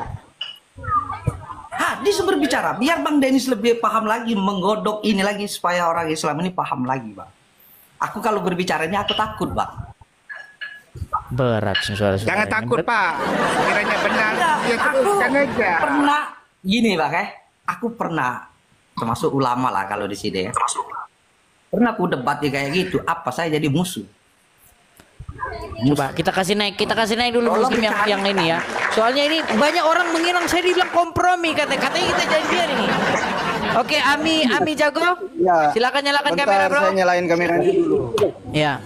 S5: Hadis yang berbicara. Biar Bang Dennis lebih paham lagi, menggodok ini lagi supaya orang Islam ini paham lagi, Bang. Aku kalau berbicara ini aku takut, Bang.
S2: Berat suara-suara.
S6: Jangan takut, Pak. Kiranya benar. Ya teruskan aja.
S5: Pernah gini, Bang Aku pernah termasuk ulama lah kalau di sini ya. Pernah aku debat kayak gitu. Apa saya jadi musuh?
S2: Coba kita kasih naik dulu Muslim yang ini ya. Soalnya ini banyak orang mengira saya dibilang kompromi katanya kita janjian ini. Oke, Ami jago.
S7: Ya,
S2: silakan nyalakan kamera, Bro.
S7: Saya nyalain kamera dulu.
S2: Ya.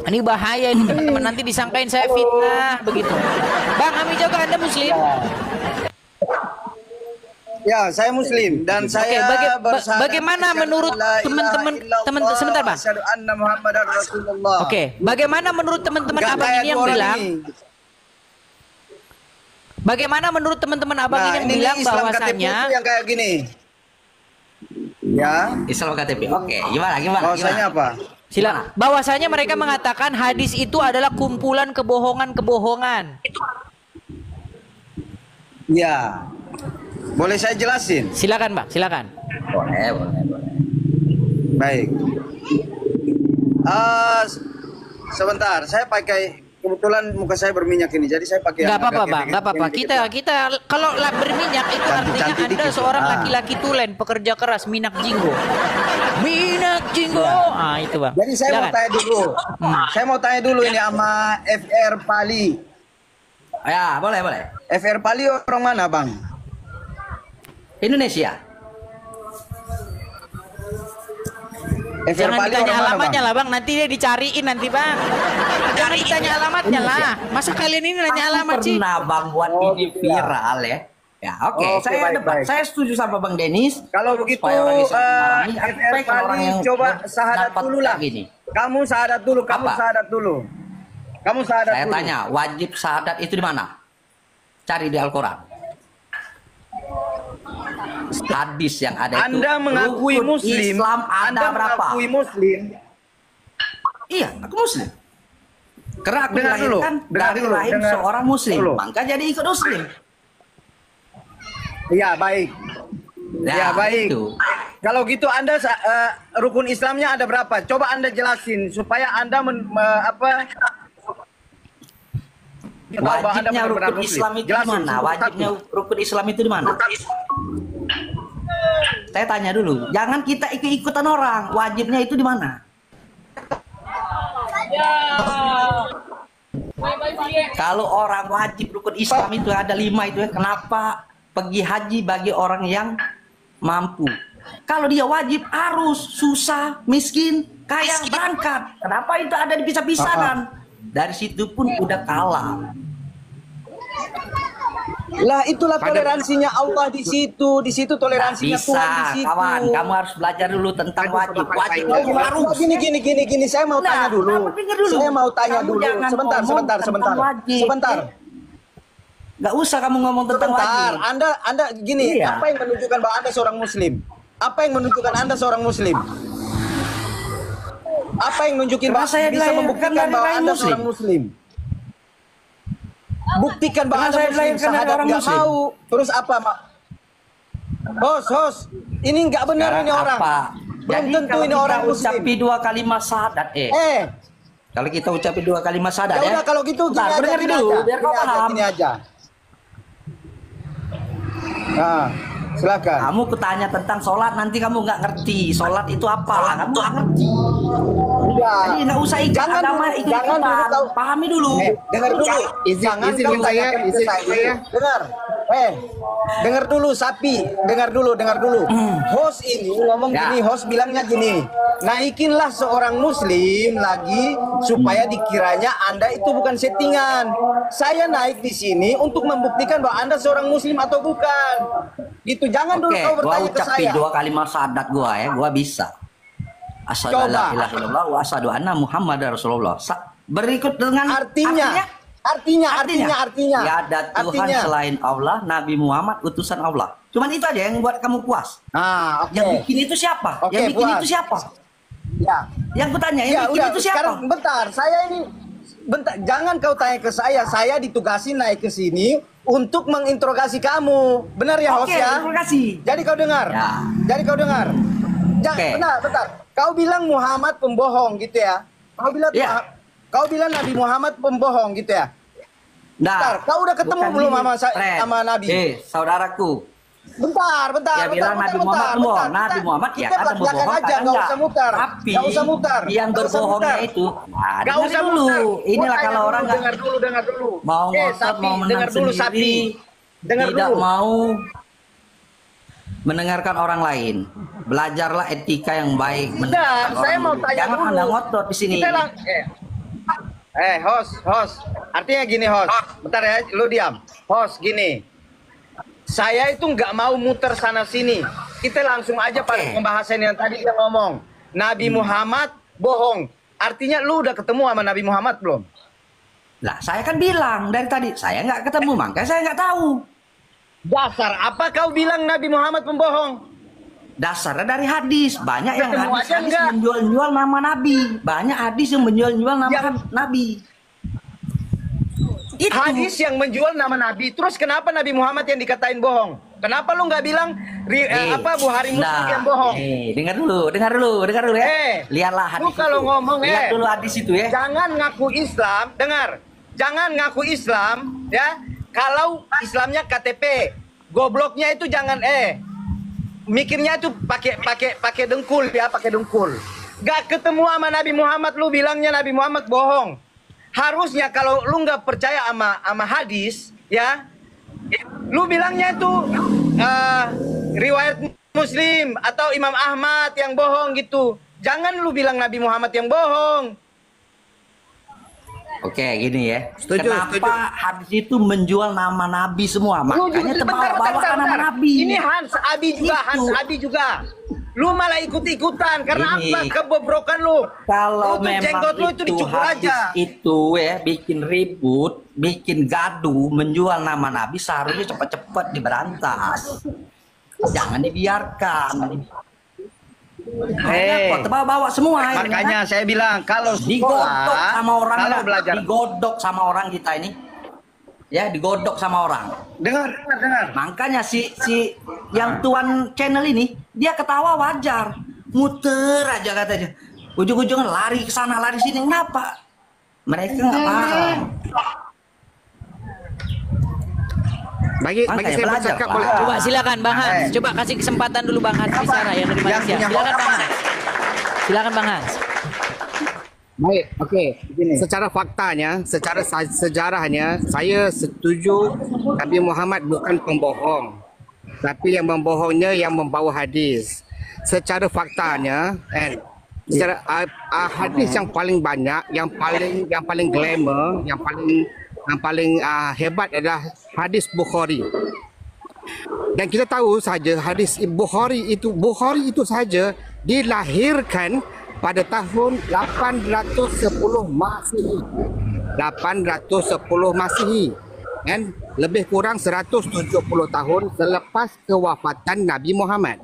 S2: Ini bahaya ini teman-teman, nanti disangkain saya fitnah begitu. Bang Ami jago, Anda Muslim?
S7: Ya, saya Muslim dan saya
S2: bagaimana menurut teman-teman sebentar, Bang. Oke, bagaimana menurut teman-teman abang ini yang bilang? Bagaimana menurut teman-teman abang ini yang bilang bahwasanya
S7: yang kayak gini? Ya,
S5: Islam KTP. Oke, gimana?
S7: Bahwasanya apa?
S2: Silakan. Bahwasanya mereka mengatakan hadis itu adalah kumpulan kebohongan-kebohongan.
S7: Ya. Boleh saya jelasin?
S2: Silakan, Bang. Silakan.
S5: Boleh.
S7: Baik. Sebentar, saya pakai kebetulan muka saya berminyak ini, jadi saya pakai.
S2: Nggak apa-apa, Bang. Nggak apa-apa. Kita kalau berminyak itu artinya Anda seorang laki-laki tulen, pekerja keras, minak jinggo. Minak jinggo. Ah, itu, Bang.
S7: Jadi saya mau tanya dulu. Saya mau tanya dulu ini sama FR Pali.
S5: Ya, boleh.
S7: FR Pali orang mana, Bang?
S5: Indonesia.
S2: Jangan ditanya alamatnya lah, Bang. Nanti dia dicariin nanti, Bang. Jangan ditanya alamatnya lah. Masa kalian ini nanya alamat sih?
S5: Pernah Bang buat ini viral ya. Ya, oke. Saya debat. Saya setuju sama Bang Denis.
S7: Kalau begitu, FR Pali coba syahadat dulu lah. Kamu syahadat dulu.
S5: Saya tanya, wajib syahadat itu di mana? Cari di Al-Quran. Hadis yang ada itu.
S7: Anda mengakui Muslim.
S5: Islam ada
S7: Anda
S5: berapa?
S7: mengakui Muslim.
S5: Iya, aku Muslim. Karena aku dilahirkan dari rahim seorang Muslim. Maka jadi ikut Muslim.
S7: Iya, baik. Ya, baik.
S5: Itu.
S7: Kalau gitu Anda rukun Islamnya ada berapa? Coba Anda jelasin supaya Anda
S5: wajibnya rukun Islam itu di mana? Wajibnya rukun Islam itu di mana? Saya tanya dulu. Jangan kita ikut-ikutan orang. Wajibnya itu di mana? Kalau orang wajib rukun Islam itu ada 5 itu ya. Kenapa pergi haji bagi orang yang mampu? Kalau dia wajib harus susah, miskin, kaya berangkat. Kenapa itu ada dipisah-pisahkan? Dari situ pun udah kalah.
S7: Lah itulah toleransinya Allah di situ toleransinya
S5: Bisa,
S7: Tuhan di situ.
S5: kawan. Kamu harus belajar dulu tentang wajib. Wajib itu harus.
S7: Gini, saya mau tanya dulu.
S5: dengar dulu.
S7: Saya mau tanya
S5: Kamu
S7: dulu.
S5: jangan
S7: Sebentar,
S5: ngomong
S7: sebentar,
S5: tentang
S7: sebentar.
S5: wajib.
S7: Sebentar.
S5: Nggak usah kamu ngomong tentang
S7: Sebentar.
S5: wajib.
S7: Anda gini,
S5: Iya.
S7: apa yang menunjukkan bahwa Anda seorang muslim? Apa yang menunjukkan Anda seorang muslim? Apa yang nunjukin
S5: Karena
S7: bahwa
S5: saya
S7: bisa
S5: dilahirkan
S7: membuktikan
S5: dari
S7: bahwa
S5: rahim
S7: Anda
S5: muslim.
S7: seorang muslim? Buktikan bahwa
S5: Karena
S7: Anda
S5: saya
S7: muslim,
S5: dilahirkan dari
S7: sahadat
S5: orang
S7: nggak
S5: muslim.
S7: mau. Terus apa, Mak? Host, ini nggak benar
S5: Sekarang
S7: ini orang.
S5: apa?
S7: Belum
S5: Jadi
S7: tentu
S5: kalau
S7: ini
S5: kita
S7: orang muslim.
S5: ucapi 2 kalimat syahadat, kalau kita ucapi 2 kalimat syahadat
S7: Ya udah kalau gitu gini
S5: Bentar,
S7: aja,
S5: dengerin
S7: gini
S5: dulu,
S7: aja,
S5: biar kau paham.
S7: gini aja. Nah, silakan.
S5: Kamu kutanya tentang sholat, nanti kamu nggak ngerti sholat itu apa, kamu nggak ngerti.
S7: Udah.
S5: Jadi nggak usah ikut
S7: Jangan
S5: agama,
S7: dulu-
S5: ikut
S7: jangan dulu
S5: ikutan,
S7: tahu.
S5: pahami dulu.
S7: Dengar dulu.
S6: Izin
S7: Jangan kau
S6: saya,
S7: tanyakan ke
S6: izin
S7: saya.
S6: saya.
S7: Dengar. Dengar dulu sapi. Dengar dulu. Host ini ngomong
S5: Ya.
S7: gini, host bilangnya gini. Naikinlah seorang muslim lagi supaya dikiranya Anda itu bukan settingan. Saya naik di sini untuk membuktikan bahwa Anda seorang muslim atau bukan. Gitu. Jangan dulu
S5: Oke,
S7: kau
S5: gua
S7: bertanya ke
S5: ucapi
S7: saya.
S5: 2 kalimat syahadat gua bisa. Asyhadu an la
S7: Coba.
S5: ilaha illallah wa asyhadu anna Muhammadar Rasulullah. Berikut dengan
S7: Artinya.
S5: Tiada Tuhan selain Allah, Nabi Muhammad utusan Allah. Cuman itu aja yang buat kamu puas.
S7: Ah, oke.
S5: Yang bikin itu siapa?
S7: Oke,
S5: Yang bikin
S7: puas.
S5: itu siapa?
S7: Ya.
S5: Yang kutanya, yang
S7: Ya
S5: bikin
S7: udah,
S5: itu siapa?
S7: sekarang bentar, jangan kau tanya ke saya ditugasin naik ke sini untuk menginterogasi kamu. Benar ya, host
S5: Oke,
S7: ya?
S5: terima kasih.
S7: Jadi kau dengar.
S5: Ya. Oke.
S7: Bentar. Kau bilang Muhammad pembohong gitu ya?
S5: Ya.
S7: Kau bilang Nabi Muhammad pembohong gitu ya?
S5: Nah,
S7: Kau udah ketemu
S5: bukan
S7: belum
S5: ini,
S7: sama
S5: Fred.
S7: sama Nabi?
S5: Saudaraku.
S7: Bentar.
S5: Dia bilang Nabi Muhammad pembohong. Nabi Muhammad ya kata berbohong,
S7: aja,
S5: kata
S7: nggak
S5: enggak.
S7: usah mutar.
S5: Tapi
S7: Nggak usah mutar.
S5: yang
S7: Nggak usah
S5: berbohongnya
S7: mutar.
S5: itu,
S7: Nggak
S5: dengar
S7: usah
S5: dulu.
S7: mutar.
S5: Inilah
S7: Gua
S5: kalau
S7: tanya
S5: orang
S7: dulu, dengar dulu.
S5: mau ngotot,
S7: Sapi,
S5: mau menang
S7: dengar dulu,
S5: sendiri,
S7: Sapi. Dengar
S5: tidak
S7: dulu.
S5: mau mendengarkan orang lain. Belajarlah etika yang baik. mendengarkan
S7: saya
S5: orang
S7: mau
S5: dulu.
S7: tanya
S5: Jangan
S7: dulu.
S5: Anda ngotot di sini.
S7: Host. Artinya gini, host. Bentar ya, lu diam. Host, gini. Saya itu nggak mau muter sana sini. Kita langsung aja pada pembahasan yang tadi dia ngomong. Nabi Muhammad bohong. Artinya lu udah ketemu sama Nabi Muhammad belum?
S5: Lah, saya kan bilang dari tadi, saya nggak ketemu, makanya saya nggak tahu.
S7: Dasar apa kau bilang Nabi Muhammad pembohong?
S5: Dasarnya dari hadis. Banyak yang
S7: Ketemu aja
S5: hadis
S7: enggak?
S5: menjual-jual nama Nabi. Banyak hadis yang menjual-jual nama
S7: Ya.
S5: Nabi. Itu.
S7: Hadis yang menjual nama Nabi. Terus kenapa Nabi Muhammad yang dikatain bohong? Kenapa lu nggak bilang Buhari Muslim yang bohong?
S5: Dengar dulu ya. Lihatlah hadis
S7: Lu kalau
S5: itu.
S7: ngomong
S5: Lihat dulu hadis itu ya.
S7: Jangan ngaku Islam, dengar. Jangan ngaku Islam, ya. Kalau Islamnya KTP, gobloknya itu jangan mikirnya itu pakai dengkul ya, pakai dengkul. Gak ketemu sama Nabi Muhammad, lu bilangnya Nabi Muhammad bohong. Harusnya kalau lu nggak percaya sama hadis, ya, lu bilangnya itu riwayat Muslim atau Imam Ahmad yang bohong gitu. Jangan lu bilang Nabi Muhammad yang bohong.
S5: Oke, gini ya.
S6: Setuju,
S5: Kenapa
S6: setuju.
S5: hadis itu menjual nama Nabi semua? Makanya terbawa-bawa nama Nabi.
S7: Ini Hans Abi juga. Lu malah ikut-ikutan karena
S5: Ini.
S7: apa? Kebobrokan lu.
S5: Kalau
S7: Lu tuh
S5: memang
S7: jenggot lu itu dicukur
S5: hadis
S7: aja.
S5: itu ya bikin ribut, bikin gaduh, menjual nama Nabi, seharusnya cepat-cepat diberantas. Jangan dibiarkan. Kok terbawa-bawa semua ini.
S7: Makanya saya bilang kalau
S5: digodok
S7: sekolah,
S5: sama orang,
S7: kalau
S5: kita.
S7: belajar.
S5: Digodok sama orang kita ini. Ya, digodok sama orang.
S7: Dengar.
S5: Makanya si yang tuan channel ini dia ketawa wajar, muter aja katanya, ujung-ujungnya lari ke sana lari sini. Kenapa? Mereka nggak paham.
S6: Bagi
S5: Makanya
S6: saya
S5: belajar,
S6: bercakap
S5: Pak.
S6: boleh.
S2: Coba silakan Bang Hans. Coba kasih kesempatan dulu Bang Hans bicara yang dari Malaysia.
S7: punya
S2: Silakan
S7: apa?
S2: Bang Hans. Silakan Bang Hans.
S6: Baik, okey. Secara faktanya, secara sejarahnya, saya setuju Nabi Muhammad bukan pembohong. Tapi yang membohongnya yang membawa hadis. Secara faktanya, secara hadis yang paling banyak, yang paling glamour, yang paling yang paling hebat adalah hadis Bukhari. Dan kita tahu saja hadis Bukhari itu saja dilahirkan pada tahun 810 Masehi. 810 Masehi. Dan lebih kurang 170 tahun selepas kewafatan Nabi Muhammad.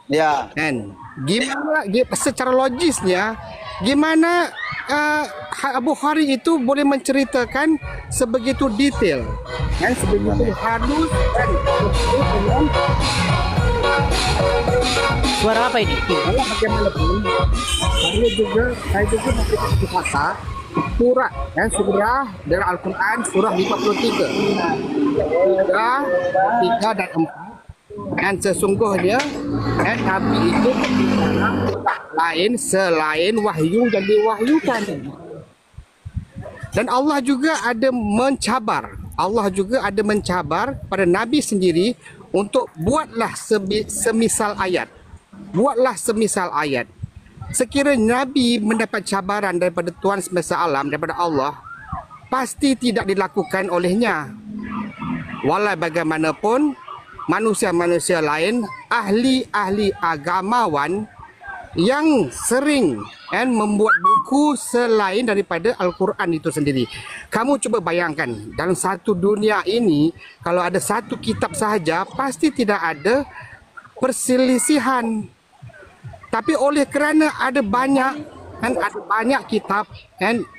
S7: Ya.
S6: Dan gimana secara logisnya gimana Bukhari itu boleh menceritakan sebegitu detail dan sebegitu halus dan
S2: Suara apa ini?
S6: bagaimanapun saya juga memberikan kata surah dari Al-Quran surah 53 3 dan 4. Dan sesungguhnya Nabi itu lain selain wahyu yang diwahyukan. Dan Allah juga ada mencabar. Allah juga ada mencabar pada Nabi sendiri untuk buatlah semisal ayat. Buatlah semisal ayat. Sekiranya Nabi mendapat cabaran daripada Tuhan semesta alam, daripada Allah, pasti tidak dilakukan olehnya. Walau bagaimanapun, manusia-manusia lain, ahli-ahli agamawan yang sering membuat buku selain daripada Al-Quran itu sendiri. Kamu cuba bayangkan, dalam satu dunia ini, kalau ada satu kitab sahaja, pasti tidak ada perselisihan. Tapi oleh kerana ada banyak kitab,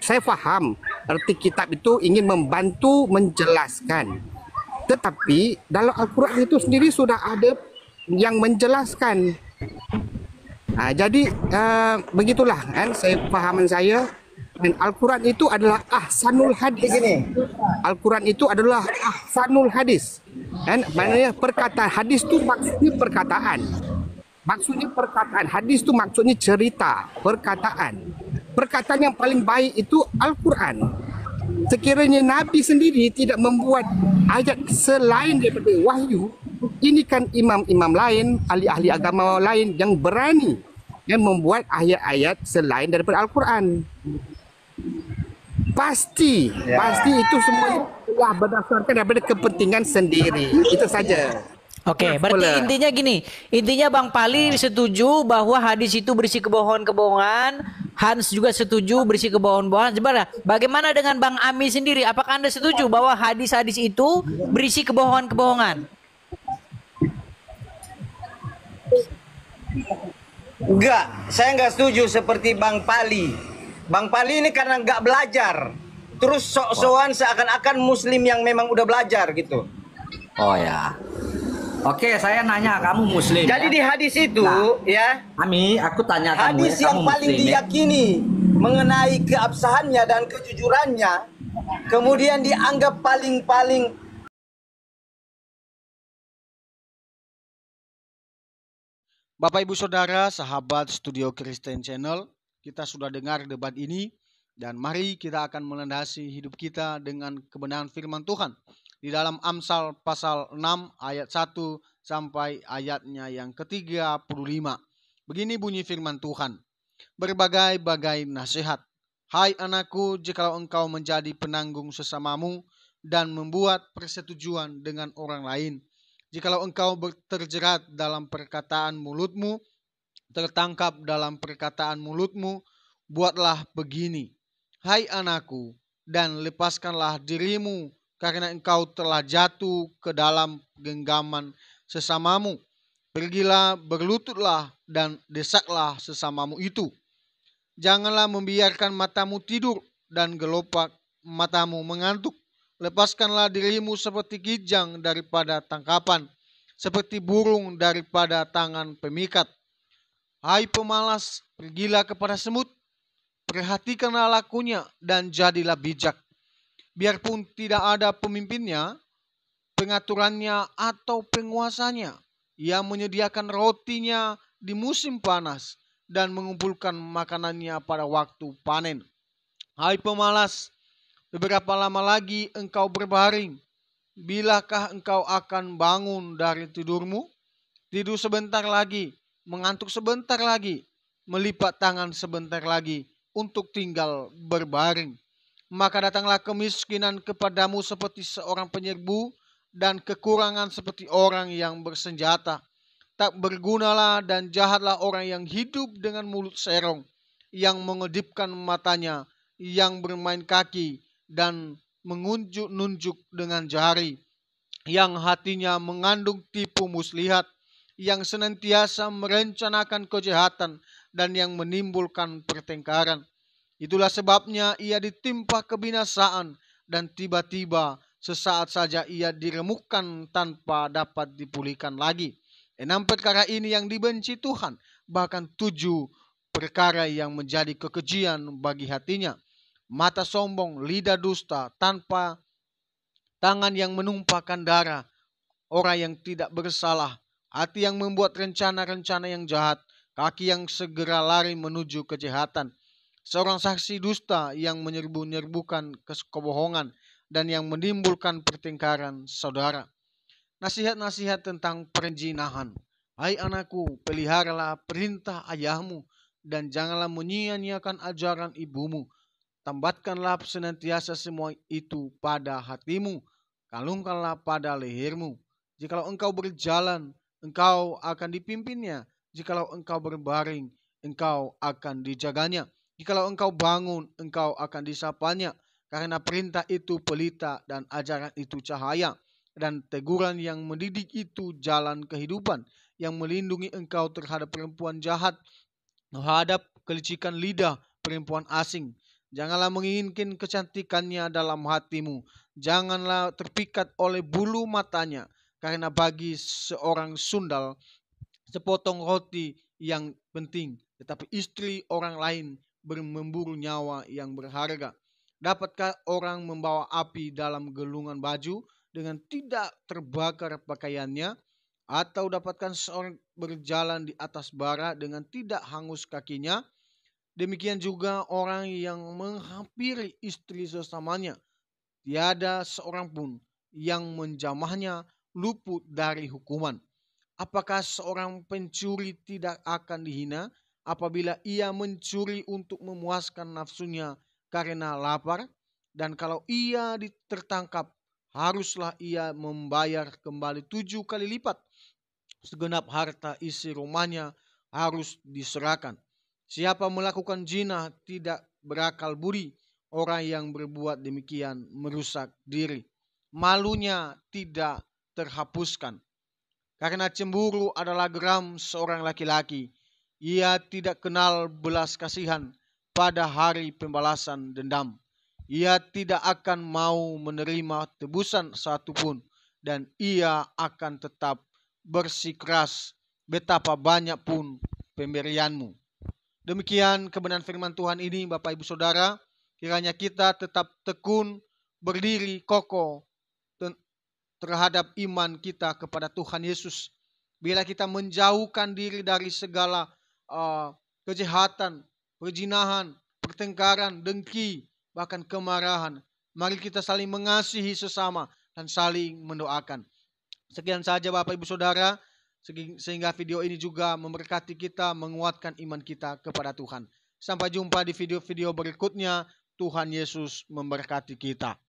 S6: saya faham arti kitab itu ingin membantu menjelaskan. Tetapi dalam Al-Quran itu sendiri sudah ada yang menjelaskan. Jadi begitulah fahaman saya. Dan Al-Quran itu adalah ahsanul hadis. Al-Quran itu adalah ahsanul hadis. Maknanya perkataan hadis itu maksudnya perkataan. Maksudnya perkataan. Hadis itu maksudnya cerita, perkataan. Perkataan yang paling baik itu Al-Quran. Sekiranya Nabi sendiri tidak membuat ayat selain daripada wahyu, ini kan imam-imam lain, ahli-ahli agama lain yang berani yang membuat ayat-ayat selain daripada Al-Quran. Pasti itu semuanya telah berdasarkan daripada kepentingan sendiri. Itu saja.
S2: Oke, berarti intinya gini. Intinya Bang Pali setuju bahwa hadis itu berisi kebohongan-kebohongan. Hans juga setuju berisi kebohongan-kebohongan. Sebenarnya, bagaimana dengan Bang Ami sendiri? Apakah Anda setuju bahwa hadis-hadis itu berisi kebohongan-kebohongan?
S7: Enggak, saya enggak setuju seperti Bang Pali. Bang Pali ini karena enggak belajar. Terus sok-sokan seakan-akan muslim yang memang udah belajar gitu.
S5: Oh ya. Oke, saya nanya, kamu muslim.
S7: Jadi
S5: ya?
S7: di hadis itu ya,
S5: Ami, aku tanya kamu,
S7: hadis yang
S5: kamu
S7: paling
S5: muslim,
S7: diyakini mengenai keabsahannya dan kejujurannya, kemudian dianggap paling-paling.
S1: Bapak Ibu Saudara, sahabat Studio Kristen Channel, kita sudah dengar debat ini dan mari kita akan melandasi hidup kita dengan kebenaran firman Tuhan di dalam Amsal pasal 6 ayat 1 sampai ayatnya yang ke-35. Begini bunyi firman Tuhan. Berbagai-bagai nasihat. Hai anakku, jikalau engkau menjadi penanggung sesamamu dan membuat persetujuan dengan orang lain, jikalau engkau terjerat dalam perkataan mulutmu, tertangkap dalam perkataan mulutmu, buatlah begini. Hai anakku, dan lepaskanlah dirimu, karena engkau telah jatuh ke dalam genggaman sesamamu. Pergilah, berlututlah, dan desaklah sesamamu itu. Janganlah membiarkan matamu tidur, dan gelopak matamu mengantuk. Lepaskanlah dirimu seperti kijang daripada tangkapan, seperti burung daripada tangan pemikat. Hai pemalas, pergilah kepada semut, perhatikanlah lakunya, dan jadilah bijak. Biarpun tidak ada pemimpinnya, pengaturannya atau penguasanya, ia menyediakan rotinya di musim panas dan mengumpulkan makanannya pada waktu panen. Hai pemalas, beberapa lama lagi engkau berbaring? Bilakah engkau akan bangun dari tidurmu? Tidur sebentar lagi, mengantuk sebentar lagi, melipat tangan sebentar lagi untuk tinggal berbaring. maka datanglah kemiskinan kepadamu seperti seorang penyerbu, dan kekurangan seperti orang yang bersenjata. Tak bergunalah dan jahatlah orang yang hidup dengan mulut serong, yang mengedipkan matanya, yang bermain kaki, dan mengunjuk-nunjuk dengan jari, yang hatinya mengandung tipu muslihat, yang senantiasa merencanakan kejahatan, dan yang menimbulkan pertengkaran. Itulah sebabnya ia ditimpa kebinasaan, dan tiba-tiba sesaat saja ia diremukkan tanpa dapat dipulihkan lagi. 6 perkara ini yang dibenci Tuhan, bahkan 7 perkara yang menjadi kekejian bagi hatinya: mata sombong, lidah dusta, tanpa tangan yang menumpahkan darah, orang yang tidak bersalah, hati yang membuat rencana-rencana yang jahat, kaki yang segera lari menuju kejahatan, seorang saksi dusta yang menyerbu-nyerbukan kebohongan, dan yang menimbulkan pertengkaran saudara. Nasihat-nasihat tentang perzinahan. Hai anakku, peliharalah perintah ayahmu, dan janganlah menyia-nyiakan ajaran ibumu. Tambatkanlah senantiasa semua itu pada hatimu, kalungkanlah pada lehermu. Jikalau engkau berjalan, engkau akan dipimpinnya. Jikalau engkau berbaring, engkau akan dijaganya. Jikalau engkau bangun, engkau akan disapanya. Karena perintah itu pelita dan ajaran itu cahaya, dan teguran yang mendidik itu jalan kehidupan, yang melindungi engkau terhadap perempuan jahat, terhadap kelicikan lidah perempuan asing. Janganlah menginginkan kecantikannya dalam hatimu, janganlah terpikat oleh bulu matanya, karena bagi seorang sundal sepotong roti yang penting, tetapi istri orang lain memburu nyawa yang berharga. Dapatkah orang membawa api dalam gelungan baju dengan tidak terbakar pakaiannya? Atau dapatkah seorang berjalan di atas bara dengan tidak hangus kakinya? Demikian juga orang yang menghampiri istri sesamanya, tiada seorang pun yang menjamahnya luput dari hukuman. Apakah seorang pencuri tidak akan dihina apabila ia mencuri untuk memuaskan nafsunya karena lapar? Dan kalau ia tertangkap, haruslah ia membayar kembali 7 kali lipat. Segenap harta isi rumahnya harus diserahkan. Siapa melakukan zina tidak berakal budi. Orang yang berbuat demikian merusak diri. Malunya tidak terhapuskan. Karena cemburu adalah geram seorang laki-laki. Ia tidak kenal belas kasihan pada hari pembalasan dendam. Ia tidak akan mau menerima tebusan satupun, dan ia akan tetap bersikeras betapa banyak pun pemberianmu. Demikian kebenaran firman Tuhan ini, Bapak Ibu Saudara. Kiranya kita tetap tekun, berdiri kokoh terhadap iman kita kepada Tuhan Yesus. Bila kita menjauhkan diri dari segala kejahatan, perzinahan, pertengkaran, dengki, bahkan kemarahan, mari kita saling mengasihi sesama dan saling mendoakan. Sekian saja Bapak Ibu Saudara, sehingga video ini juga memberkati kita, menguatkan iman kita kepada Tuhan. Sampai jumpa di video-video berikutnya. Tuhan Yesus memberkati kita.